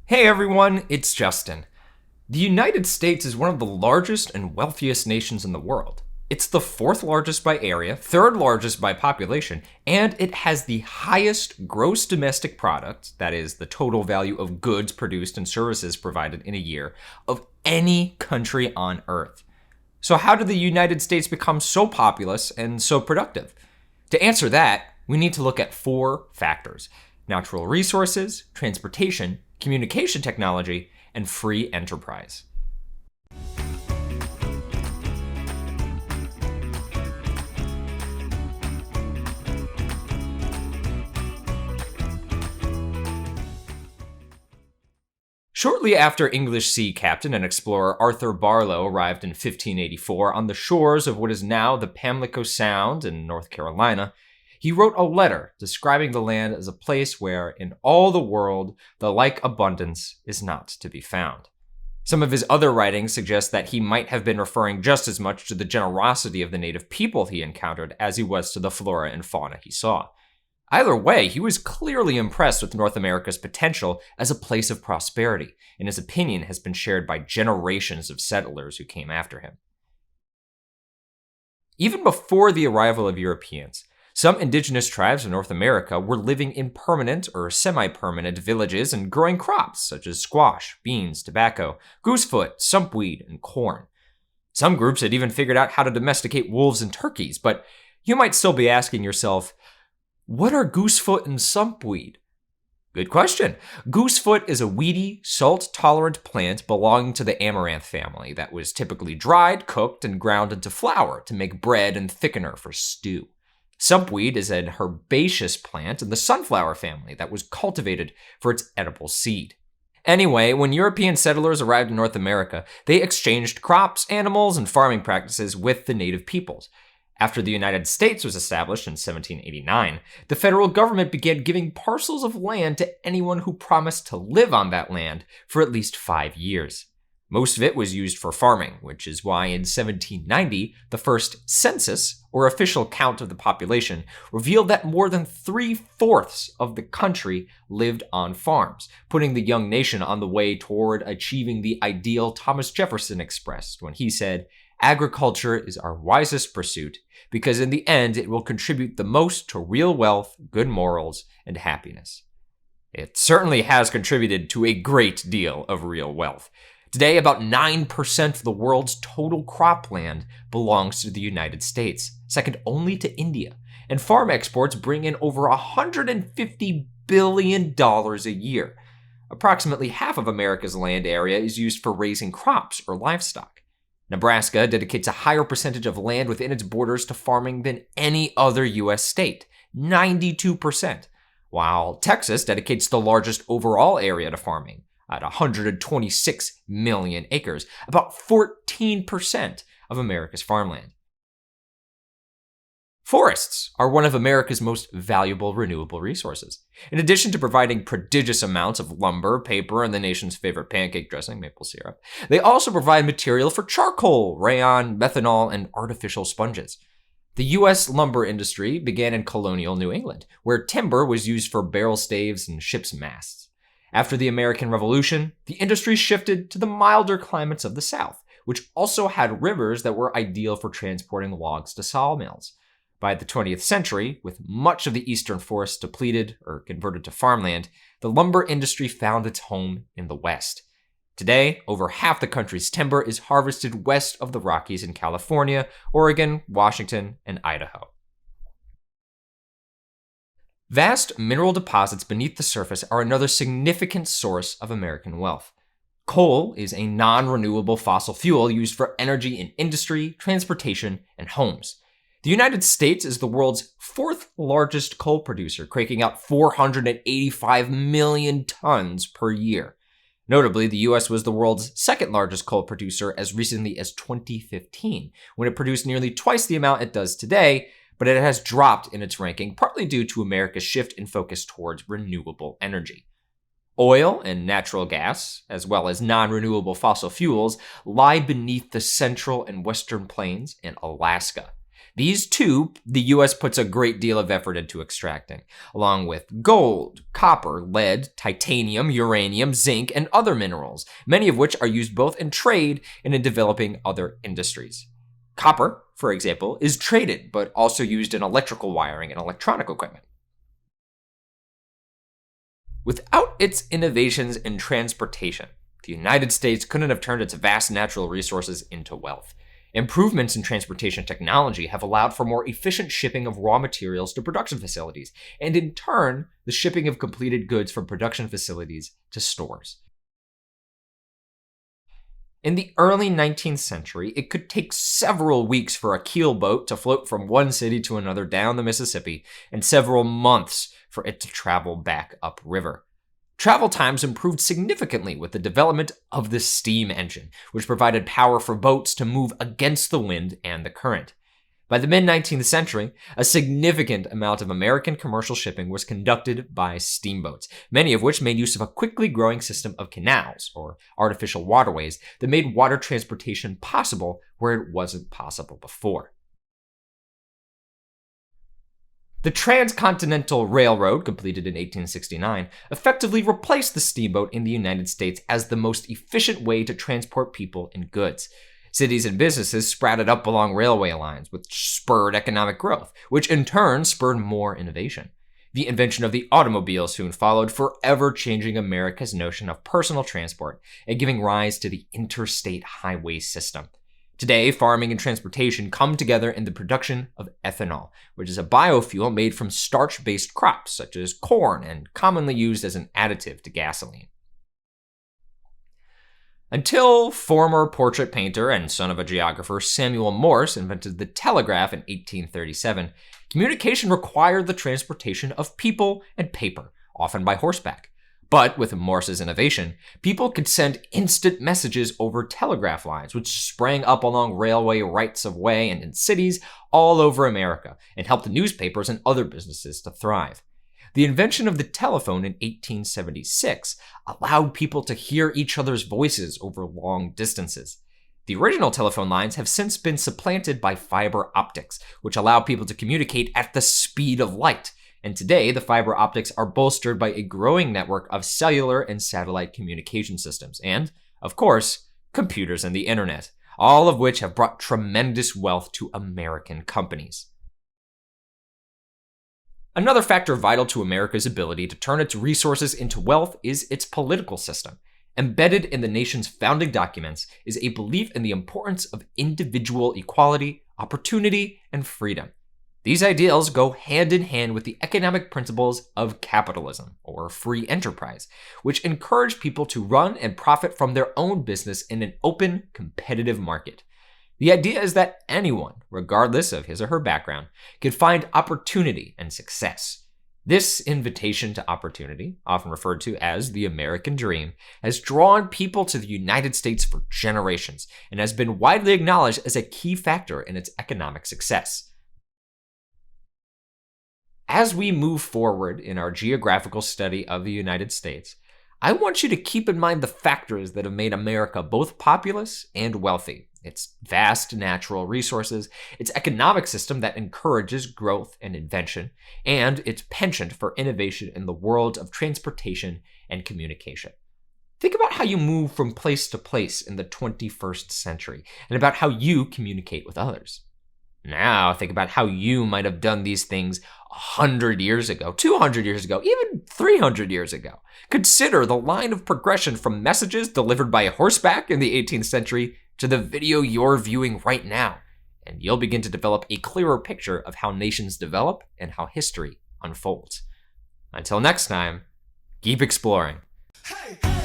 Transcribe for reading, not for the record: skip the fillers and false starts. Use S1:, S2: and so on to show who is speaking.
S1: Hey everyone, it's Justin. The United States is one of the largest and wealthiest nations in the world. It's the fourth largest by area, third largest by population, and it has the highest gross domestic product, that is, the total value of goods produced and services provided in a year, of any country on Earth. So how did the United States become so populous and so productive? To answer that, we need to look at four factors: natural resources, transportation, communication technology, and free enterprise. Shortly after English sea captain and explorer Arthur Barlow arrived in 1584 on the shores of what is now the Pamlico Sound in North Carolina, he wrote a letter describing the land as a place where, in all the world, the like abundance is not to be found. Some of his other writings suggest that he might have been referring just as much to the generosity of the native people he encountered as he was to the flora and fauna he saw. Either way, he was clearly impressed with North America's potential as a place of prosperity, and his opinion has been shared by generations of settlers who came after him. Even before the arrival of Europeans, some indigenous tribes of North America were living in permanent or semi-permanent villages and growing crops such as squash, beans, tobacco, goosefoot, sumpweed, and corn. Some groups had even figured out how to domesticate wolves and turkeys, but you might still be asking yourself, what are goosefoot and sumpweed? Good question. Goosefoot is a weedy, salt-tolerant plant belonging to the amaranth family that was typically dried, cooked, and ground into flour to make bread and thickener for stew. Sumpweed is an herbaceous plant in the sunflower family that was cultivated for its edible seed. Anyway, when European settlers arrived in North America, they exchanged crops, animals, and farming practices with the native peoples. After the United States was established in 1789, the federal government began giving parcels of land to anyone who promised to live on that land for at least 5 years. Most of it was used for farming, which is why in 1790, the first census, or official count of the population, revealed that more than 3/4 of the country lived on farms, putting the young nation on the way toward achieving the ideal Thomas Jefferson expressed when he said, "Agriculture is our wisest pursuit, because in the end it will contribute the most to real wealth, good morals, and happiness." It certainly has contributed to a great deal of real wealth. Today, about 9% of the world's total cropland belongs to the United States, second only to India, and farm exports bring in over $150 billion a year. Approximately half of America's land area is used for raising crops or livestock. Nebraska dedicates a higher percentage of land within its borders to farming than any other U.S. state, 92%, while Texas dedicates the largest overall area to farming, at 126 million acres, about 14% of America's farmland. Forests are one of America's most valuable renewable resources. In addition to providing prodigious amounts of lumber, paper, and the nation's favorite pancake dressing, maple syrup, they also provide material for charcoal, rayon, methanol, and artificial sponges. The U.S. lumber industry began in colonial New England, where timber was used for barrel staves and ships' masts. After the American Revolution, the industry shifted to the milder climates of the South, which also had rivers that were ideal for transporting logs to sawmills. By the 20th century, with much of the eastern forests depleted or converted to farmland, the lumber industry found its home in the West. Today, over half the country's timber is harvested west of the Rockies in California, Oregon, Washington, and Idaho. Vast mineral deposits beneath the surface are another significant source of American wealth. Coal is a non-renewable fossil fuel used for energy in industry, transportation, and homes. The United States is the world's fourth largest coal producer, cranking out 485 million tons per year. Notably, the US was the world's second largest coal producer as recently as 2015, when it produced nearly twice the amount it does today, but it has dropped in its ranking, partly due to America's shift in focus towards renewable energy. Oil and natural gas, as well as non-renewable fossil fuels, lie beneath the central and western plains and Alaska. These two, the US puts a great deal of effort into extracting, along with gold, copper, lead, titanium, uranium, zinc, and other minerals, many of which are used both in trade and in developing other industries. Copper, for example, is traded, but also used in electrical wiring and electronic equipment. Without its innovations in transportation, the United States couldn't have turned its vast natural resources into wealth. Improvements in transportation technology have allowed for more efficient shipping of raw materials to production facilities, and in turn, the shipping of completed goods from production facilities to stores. In the early 19th century, it could take several weeks for a keelboat to float from one city to another down the Mississippi, and several months for it to travel back upriver. Travel times improved significantly with the development of the steam engine, which provided power for boats to move against the wind and the current. By the mid-19th century, a significant amount of American commercial shipping was conducted by steamboats, many of which made use of a quickly growing system of canals, or artificial waterways, that made water transportation possible where it wasn't possible before. The Transcontinental Railroad, completed in 1869, effectively replaced the steamboat in the United States as the most efficient way to transport people and goods. Cities and businesses sprouted up along railway lines, which spurred economic growth, which in turn spurred more innovation. The invention of the automobile soon followed, forever changing America's notion of personal transport and giving rise to the interstate highway system. Today, farming and transportation come together in the production of ethanol, which is a biofuel made from starch-based crops such as corn and commonly used as an additive to gasoline. Until former portrait painter and son of a geographer Samuel Morse invented the telegraph in 1837, communication required the transportation of people and paper, often by horseback. But with Morse's innovation, people could send instant messages over telegraph lines, which sprang up along railway rights of way and in cities all over America, and helped newspapers and other businesses to thrive. The invention of the telephone in 1876 allowed people to hear each other's voices over long distances. The original telephone lines have since been supplanted by fiber optics, which allow people to communicate at the speed of light. And today, the fiber optics are bolstered by a growing network of cellular and satellite communication systems, and, of course, computers and the internet, all of which have brought tremendous wealth to American companies. Another factor vital to America's ability to turn its resources into wealth is its political system. Embedded in the nation's founding documents is a belief in the importance of individual equality, opportunity, and freedom. These ideals go hand in hand with the economic principles of capitalism, or free enterprise, which encourage people to run and profit from their own business in an open, competitive market. The idea is that anyone, regardless of his or her background, can find opportunity and success. This invitation to opportunity, often referred to as the American dream, has drawn people to the United States for generations and has been widely acknowledged as a key factor in its economic success. As we move forward in our geographical study of the United States, I want you to keep in mind the factors that have made America both populous and wealthy. Its vast natural resources, its economic system that encourages growth and invention, and its penchant for innovation in the world of transportation and communication. Think about how you move from place to place in the 21st century, and about how you communicate with others. Now think about how you might have done these things 100 years ago, 200 years ago, even 300 years ago. Consider the line of progression from messages delivered by horseback in the 18th century to the video you're viewing right now, and you'll begin to develop a clearer picture of how nations develop and how history unfolds. Until next time, keep exploring.
S2: Hey.